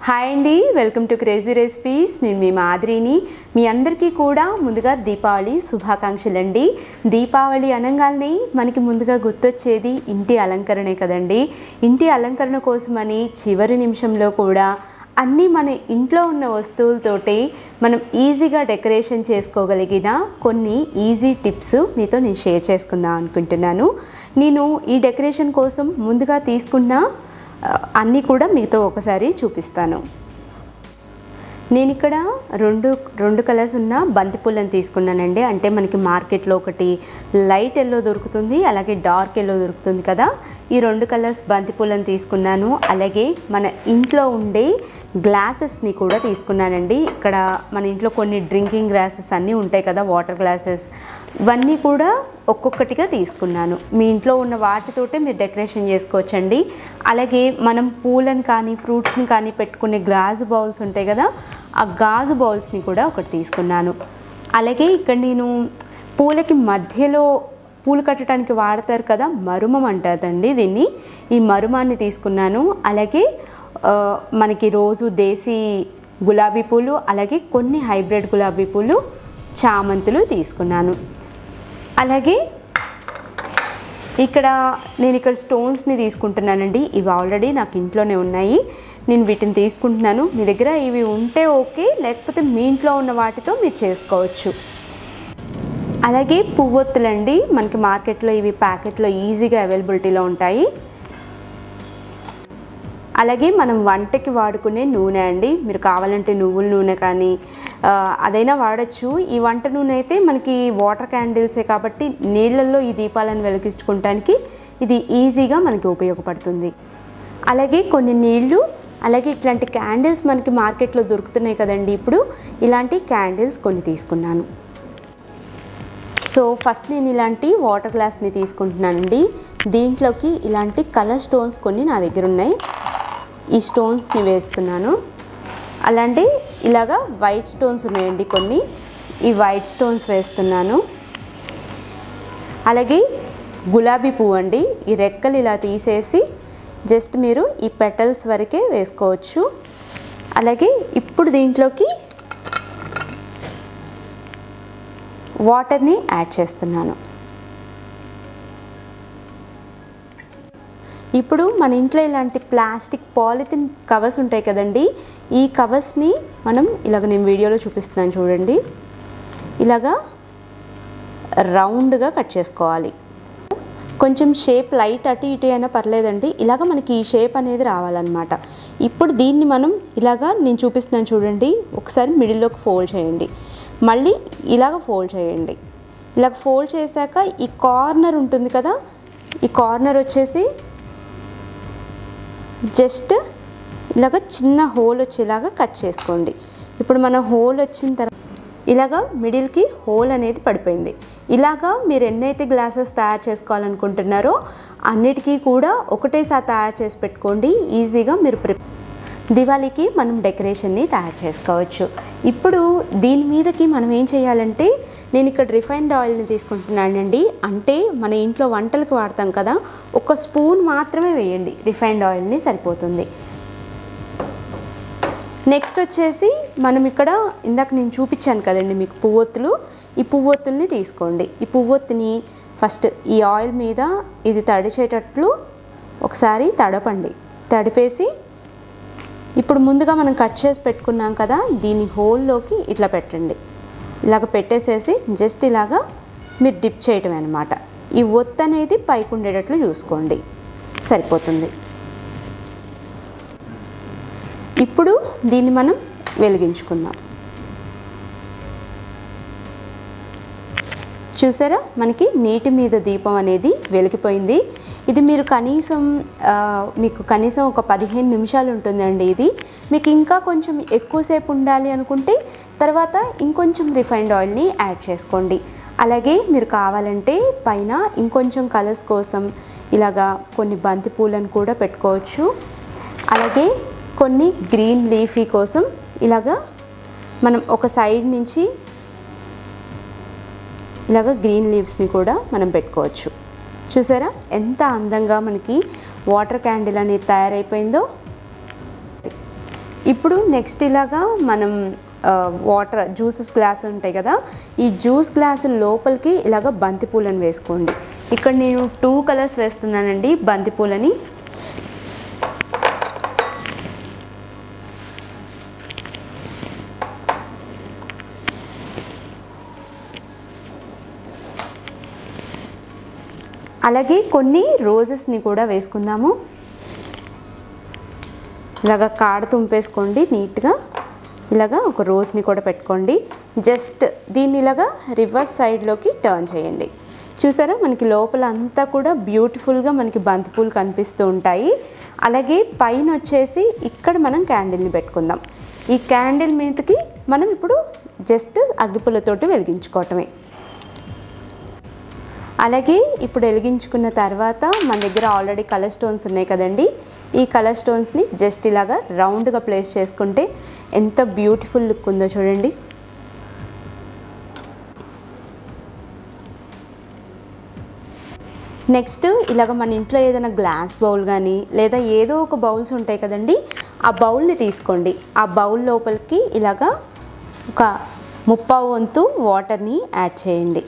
Hi అండి, welcome to crazy recipes. నేను మీ మాదిరిని. మీ అందరికీ కూడా ముందుగా దీపావళి శుభాకాంక్షలు అండి. దీపావళి అనగానే మనకి ముందుగా గుర్తొచ్చేది ఇంటి అలంకరణే కదండి. ఇంటి అలంకరణ కోసమని చివరి నిమిషంలో కూడా అన్నీ మన ఇంట్లో ఉన్న వస్తువులతోటి మనం ఈజీగా డెకరేషన్ చేసుకోగలిగిన కొన్ని ఈజీ టిప్స్ మీతో నేను షేర్ చేసుకుందాం అనుకుంటున్నాను. నేను ఈ డెకరేషన్ కోసం ముందుగా తీసుకున్న అన్నీ కూడా మీతో ఒకసారి చూపిస్తాను. నేను ఇక్కడ రెండు కలర్స్ ఉన్న బంతిపూలను తీసుకున్నానండి. అంటే మనకి మార్కెట్లో ఒకటి లైట్ ఎల్లో దొరుకుతుంది, అలాగే డార్క్ ఎల్లో దొరుకుతుంది కదా. ఈ 2 కలర్స్ బంతిపూలను తీసుకున్నాను. అలాగే మన ఇంట్లో ఉండే గ్లాసెస్ని కూడా తీసుకున్నానండి. ఇక్కడ మన ఇంట్లో కొన్ని డ్రింకింగ్ గ్లాసెస్ అన్నీ ఉంటాయి కదా, వాటర్ గ్లాసెస్, ఇవన్నీ కూడా ఒక్కొక్కటిగా తీసుకున్నాను. మీ ఇంట్లో ఉన్న వాటితోటే మీరు డెకరేషన్ చేసుకోవచ్చండి. అలాగే మనం పూలను కానీ ఫ్రూట్స్ని కానీ పెట్టుకునే గాజు బౌల్స్ ఉంటాయి కదా, ఆ గాజు బౌల్స్ని కూడా ఒకటి తీసుకున్నాను. అలాగే ఇక్కడ నేను పూలకి మధ్యలో పూలు కట్టడానికి వాడతారు కదా, మరుమం అంటారండి దీన్ని. ఈ మరుమాన్ని తీసుకున్నాను. అలాగే మనకి రోజు దేశీ గులాబీ పూలు, అలాగే కొన్ని హైబ్రిడ్ గులాబీ పూలు, చామంతులు తీసుకున్నాను. అలాగే నేను ఇక్కడ స్టోన్స్ని తీసుకుంటున్నానండి. ఇవి ఆల్రెడీ నాకు ఇంట్లోనే ఉన్నాయి, నేను వీటిని తీసుకుంటున్నాను. మీ దగ్గర ఇవి ఉంటే ఓకే, లేకపోతే మీ ఇంట్లో ఉన్న వాటితో మీరు చేసుకోవచ్చు. అలాగే పువ్వొత్తులండి, మనకి మార్కెట్లో ఇవి ప్యాకెట్లో ఈజీగా అవైలబిలిటీలో ఉంటాయి. అలాగే మనం వంటకి వాడుకునే నూనె అండి. మీరు కావాలంటే నువ్వుల నూనె కానీ అదైనా వాడచ్చు. ఈ వంట నూనె అయితే మనకి వాటర్ క్యాండిల్సే కాబట్టి నీళ్ళల్లో ఈ దీపాలను వెలిగించుకోవడానికి ఇది ఈజీగా మనకి ఉపయోగపడుతుంది. అలాగే కొన్ని నీళ్ళు, అలాగే ఇట్లాంటి క్యాండిల్స్ మనకి మార్కెట్లో దొరుకుతున్నాయి కదండి. ఇప్పుడు ఇలాంటి క్యాండిల్స్ కొన్ని తీసుకున్నాను. సో ఫస్ట్ నేను ఇలాంటి వాటర్ గ్లాస్ని తీసుకుంటున్నానండి. దీంట్లోకి ఇలాంటి కలర్ స్టోన్స్ కొన్ని నా దగ్గర ఉన్నాయి. ఈ స్టోన్స్ని వేస్తున్నాను. అలాంటి ఇలాగా వైట్ స్టోన్స్ ఉన్నాయండి కొన్ని, ఈ వైట్ స్టోన్స్ వేస్తున్నాను. అలాగే గులాబీ పువ్వు అండి, ఈ రెక్కలు ఇలా తీసేసి జస్ట్ మీరు ఈ పెటల్స్ వరకే వేసుకోవచ్చు. అలాగే ఇప్పుడు దీంట్లోకి వాటర్ని యాడ్ చేస్తున్నాను. ఇప్పుడు మన ఇంట్లో ఇలాంటి ప్లాస్టిక్ పాలిథిన్ కవర్స్ ఉంటాయి కదండి, ఈ కవర్స్ని మనం ఇలాగ నేను వీడియోలో చూపిస్తున్నాను చూడండి, ఇలాగా రౌండ్గా కట్ చేసుకోవాలి. కొంచెం షేప్ లైట్ అటు ఇటు అయినా పర్లేదండి, ఇలాగ మనకి ఈ షేప్ అనేది రావాలన్నమాట. ఇప్పుడు దీన్ని మనం ఇలాగా నేను చూపిస్తున్నాను చూడండి, ఒకసారి మిడిల్లోకి ఫోల్డ్ చేయండి, మళ్ళీ ఇలాగ ఫోల్డ్ చేయండి. ఇలాగ ఫోల్డ్ చేశాక ఈ కార్నర్ ఉంటుంది కదా, ఈ కార్నర్ వచ్చేసి జస్ట్ ఇలాగ చిన్న హోల్ వచ్చేలాగా కట్ చేసుకోండి. ఇప్పుడు మన హోల్ వచ్చిన తర్వాత ఇలాగా మిడిల్కి హోల్ అనేది పడిపోయింది. ఇలాగా మీరు ఎన్నైతే గ్లాసెస్ తయారు చేసుకోవాలనుకుంటున్నారో అన్నిటికీ కూడా ఒకటేసారి తయారు చేసి పెట్టుకోండి. ఈజీగా మీరు దివాళీకి మనం డెకరేషన్ని తయారు చేసుకోవచ్చు. ఇప్పుడు దీని మీదకి మనం ఏం చేయాలంటే, నేను ఇక్కడ రిఫైన్డ్ ఆయిల్ని తీసుకుంటున్నానండి. అంటే మన ఇంట్లో వంటలకు వాడతాం కదా, 1 స్పూన్ మాత్రమే వేయండి రిఫైన్డ్ ఆయిల్ని, సరిపోతుంది. నెక్స్ట్ వచ్చేసి మనం ఇక్కడ ఇందాక నేను చూపించాను కదండి మీకు పువ్వొత్తులు, ఈ పువ్వొత్తుల్ని తీసుకోండి. ఈ పువ్వొత్తుని ఫస్ట్ ఈ ఆయిల్ మీద ఇది తడిచేటట్లు ఒకసారి తడపండి. తడిపేసి ఇప్పుడు ముందుగా మనం కట్ చేసి పెట్టుకున్నాం కదా, దీని హోల్లోకి ఇట్లా పెట్టండి. ఇలాగ పెట్టేసేసి జస్ట్ ఇలాగా మీరు డిప్ చేయటం అన్నమాట. ఈ ఒత్తు అనేది పైకి ఉండేటట్లు చూసుకోండి, సరిపోతుంది. ఇప్పుడు దీన్ని మనం వెలిగించుకుందాం. చూసారా, మనకి నీటి మీద దీపం అనేది వెలిగిపోయింది. ఇది మీరు మీకు కనీసం ఒక 15 నిమిషాలు ఉంటుందండి. ఇది మీకు ఇంకా కొంచెం ఎక్కువసేపు ఉండాలి అనుకుంటే తర్వాత ఇంకొంచెం రిఫైన్డ్ ఆయిల్ని యాడ్ చేసుకోండి. అలాగే మీరు కావాలంటే పైన ఇంకొంచెం కలర్స్ కోసం ఇలాగా కొన్ని బంతి పూలను కూడా పెట్టుకోవచ్చు. అలాగే కొన్ని గ్రీన్ లీఫీ కోసం ఇలాగా మనం ఒక సైడ్ నుంచి ఇలాగ గ్రీన్ లీవ్స్ని కూడా మనం పెట్టుకోవచ్చు. చూసారా ఎంత అందంగా మనకి వాటర్ క్యాండిల్ అనేది తయారైపోయిందో. ఇప్పుడు నెక్స్ట్ ఇలాగా మనం వాటర్ జ్యూసెస్ గ్లాసులు ఉంటాయి కదా, ఈ జ్యూస్ గ్లాసు లోపలికి ఇలాగ బంతిపూలను వేసుకోండి. ఇక్కడ నేను 2 కలర్స్ వేస్తున్నానండి బంతిపూలని. అలాగే కొన్ని రోజెస్ని కూడా వేసుకుందాము. ఇలాగ కాడ తుంపేసుకోండి నీట్గా. ఇలాగా ఒక రోజ్ని కూడా పెట్టుకోండి. జస్ట్ దీన్ని ఇలాగా రివర్స్ సైడ్లోకి టర్న్ చేయండి. చూసారా, మనకి లోపల అంతా కూడా బ్యూటిఫుల్గా మనకి బంతిపూలు కనిపిస్తూ ఉంటాయి. అలాగే పైన వచ్చేసి ఇక్కడ మనం క్యాండిల్ని పెట్టుకుందాం. ఈ క్యాండిల్ మీదకి మనం ఇప్పుడు జస్ట్ అగ్గిపుల్లతోటి వెలిగించుకోవటమే. అలాగే ఇప్పుడు వెలిగించుకున్న తర్వాత మన దగ్గర ఆల్రెడీ కలర్ స్టోన్స్ ఉన్నాయి కదండి, ఈ కలర్ స్టోన్స్ని జస్ట్ ఇలాగా రౌండ్గా ప్లేస్ చేసుకుంటే ఎంత బ్యూటిఫుల్ లుక్ ఉందో చూడండి. నెక్స్ట్ ఇలాగ మన ఇంట్లో ఏదైనా గ్లాస్ బౌల్ కానీ లేదా ఏదో ఒక బౌల్స్ ఉంటాయి కదండి, ఆ బౌల్ని తీసుకోండి. ఆ బౌల్ లోపలికి ఇలాగా ఒక 1/4 వంతు వాటర్ని యాడ్ చేయండి.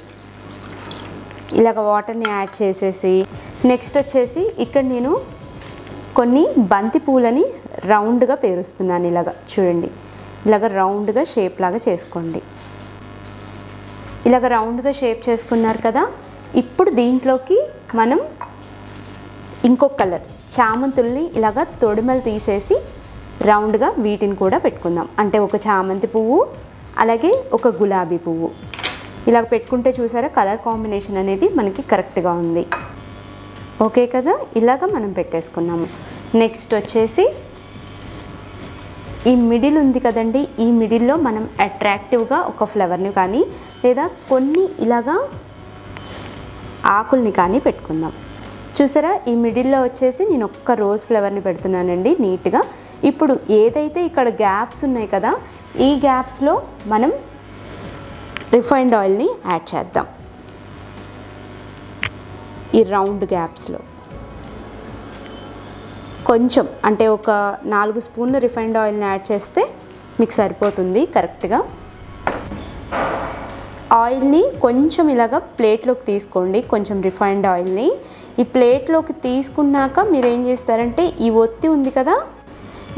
ఇలాగ వాటర్ని యాడ్ చేసేసి నెక్స్ట్ వచ్చేసి ఇక్కడ నేను కొన్ని బంతి పూలని రౌండ్గా పేరుస్తున్నాను. ఇలాగ చూడండి, ఇలాగ రౌండ్గా షేప్ లాగా చేసుకోండి. ఇలాగ రౌండ్గా షేప్ చేసుకున్నారు కదా, ఇప్పుడు దీంట్లోకి మనం ఇంకొక కలర్ చామంతుల్ని ఇలాగ తొడిమలు తీసేసి రౌండ్గా వీటిని కూడా పెట్టుకుందాం. అంటే ఒక చామంతి పువ్వు అలాగే ఒక గులాబీ పువ్వు ఇలాగ పెట్టుకుంటే చూసారా కలర్ కాంబినేషన్ అనేది మనకి కరెక్ట్గా ఉంది. ఓకే కదా, ఇలాగ మనం పెట్టేసుకున్నాము. నెక్స్ట్ వచ్చేసి ఈ మిడిల్ ఉంది కదండి, ఈ మిడిల్లో మనం అట్రాక్టివ్గా ఒక ఫ్లవర్ని కానీ లేదా కొన్ని ఇలాగా ఆకుల్ని కానీ పెట్టుకుందాం. చూసారా, ఈ మిడిల్లో వచ్చేసి నేను ఒక్క రోజ్ ఫ్లవర్ని పెడుతున్నానండి నీట్గా. ఇప్పుడు ఏదైతే ఇక్కడ గ్యాప్స్ ఉన్నాయి కదా, ఈ గ్యాప్స్లో మనం రిఫైన్డ్ ఆయిల్ని యాడ్ చేద్దాం. ఈ రౌండ్ గ్యాప్స్లో కొంచెం అంటే ఒక 4 స్పూన్లు రిఫైన్డ్ ఆయిల్ని యాడ్ చేస్తే మీకు సరిపోతుంది కరెక్ట్గా. ఆయిల్ని కొంచెం ఇలాగ ప్లేట్లోకి తీసుకోండి, కొంచెం రిఫైన్డ్ ఆయిల్ని. ఈ ప్లేట్లోకి తీసుకున్నాక మీరు ఏం చేస్తారంటే ఈ ఒత్తి ఉంది కదా,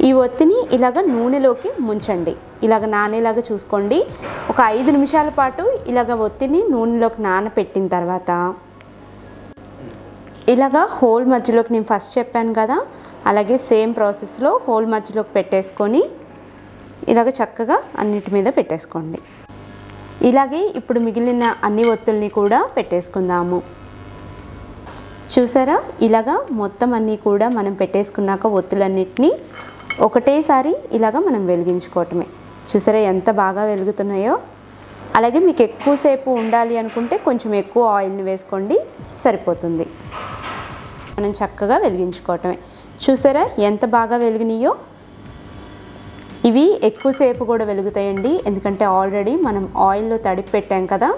ఈ ఒత్తిని ఇలాగ నూనెలోకి ముంచండి. ఇలాగ నానేలాగా చూసుకోండి. ఒక 5 నిమిషాల పాటు ఇలాగ ఒత్తిని నూనెలోకి నానపెట్టిన తర్వాత ఇలాగ హోల్ మధ్యలోకి నేను ఫస్ట్ చెప్పాను కదా, అలాగే సేమ్ ప్రాసెస్లో హోల్ మధ్యలోకి పెట్టేసుకొని ఇలాగ చక్కగా అన్నిటి మీద పెట్టేసుకోండి. ఇలాగే ఇప్పుడు మిగిలిన అన్ని ఒత్తుల్ని కూడా పెట్టేసుకుందాము. చూసారా, ఇలాగా మొత్తం అన్నీ కూడా మనం పెట్టేసుకున్నాక ఒత్తులన్నిటినీ ఒకటేసారి ఇలాగ మనం వెలిగించుకోవటమే. చూసారా ఎంత బాగా వెలుగుతున్నాయో. అలాగే మీకు ఎక్కువసేపు ఉండాలి అనుకుంటే కొంచెం ఎక్కువ ఆయిల్ని వేసుకోండి, సరిపోతుంది. మనం చక్కగా వెలిగించుకోవటమే. చూసారా ఎంత బాగా వెలిగినాయో. ఇవి ఎక్కువసేపు కూడా వెలుగుతాయండి, ఎందుకంటే ఆల్రెడీ మనం ఆయిల్లో తడిపి పెట్టాం కదా.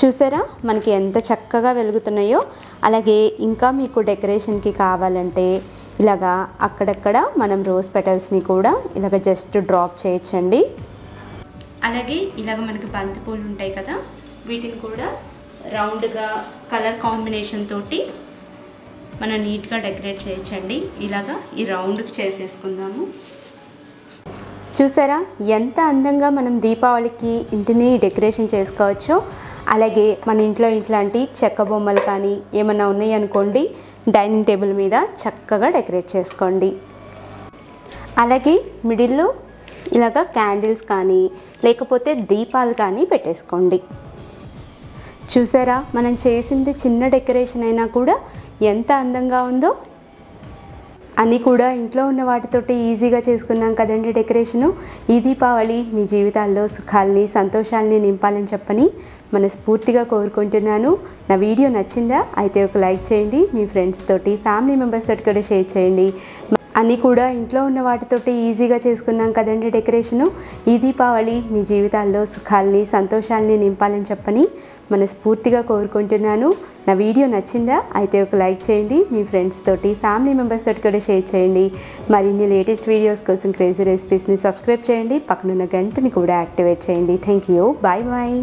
చూసారా మనకి ఎంత చక్కగా వెలుగుతున్నాయో. అలాగే ఇంకా మీకు డెకరేషన్కి కావాలంటే ఇలాగా అక్కడక్కడ మనం రోజ్ పెటల్స్ని కూడా ఇలాగ జస్ట్ డ్రాప్ చేయొచ్చండి. అలాగే ఇలాగ మనకి బంతి పూలు ఉంటాయి కదా, వీటిని కూడా రౌండ్గా కలర్ కాంబినేషన్ తోటి మనం నీట్గా డెకరేట్ చేయొచ్చండి. ఇలాగా ఈ రౌండ్కి చేసేసుకుందాము. చూసారా ఎంత అందంగా మనం దీపావళికి ఇంటిని డెకరేషన్ చేసుకోవచ్చో. అలాగే మన ఇంట్లో ఇట్లాంటి చెక్క బొమ్మలు కానీ ఏమైనా ఉన్నాయి అనుకోండి, డైనింగ్ టేబుల్ మీద చక్కగా డెకరేట్ చేసుకోండి. అలాగే మిడిల్లో ఇలాగ క్యాండిల్స్ కానీ లేకపోతే దీపాలు కానీ పెట్టేసుకోండి. చూసారా మనం చేసింది చిన్న డెకరేషన్ అయినా కూడా ఎంత అందంగా ఉందో. అన్నీ కూడా ఇంట్లో ఉన్న వాటితోటి ఈజీగా చేసుకున్నాం కదండి డెకరేషను. ఈ దీపావళి మీ జీవితాల్లో సుఖాలని సంతోషాలని నింపాలని చెప్పని మనస్ఫూర్తిగా కోరుకుంటున్నాను. నా వీడియో నచ్చిందా? అయితే ఒక లైక్ చేయండి, మీ ఫ్రెండ్స్ తోటి ఫ్యామిలీ మెంబర్స్ తోటి కూడా షేర్ చేయండి. అన్నీ కూడా ఇంట్లో ఉన్న వాటితోటి ఈజీగా చేసుకున్నాం కదండి డెకరేషను. ఈ దీపావళి మీ జీవితాల్లో సుఖాల్ని సంతోషాలని నింపాలని చెప్పని మనస్ఫూర్తిగా కోరుకుంటున్నాను. నా వీడియో నచ్చిందా? అయితే ఒక లైక్ చేయండి, మీ ఫ్రెండ్స్ తోటి ఫ్యామిలీ మెంబర్స్ తోటి కూడా షేర్ చేయండి. మరిన్ని లేటెస్ట్ వీడియోస్ కోసం క్రేజీ రెసిపీస్ని సబ్స్క్రైబ్ చేయండి, పక్కనున్న గంటని కూడా యాక్టివేట్ చేయండి. Thank you, bye bye.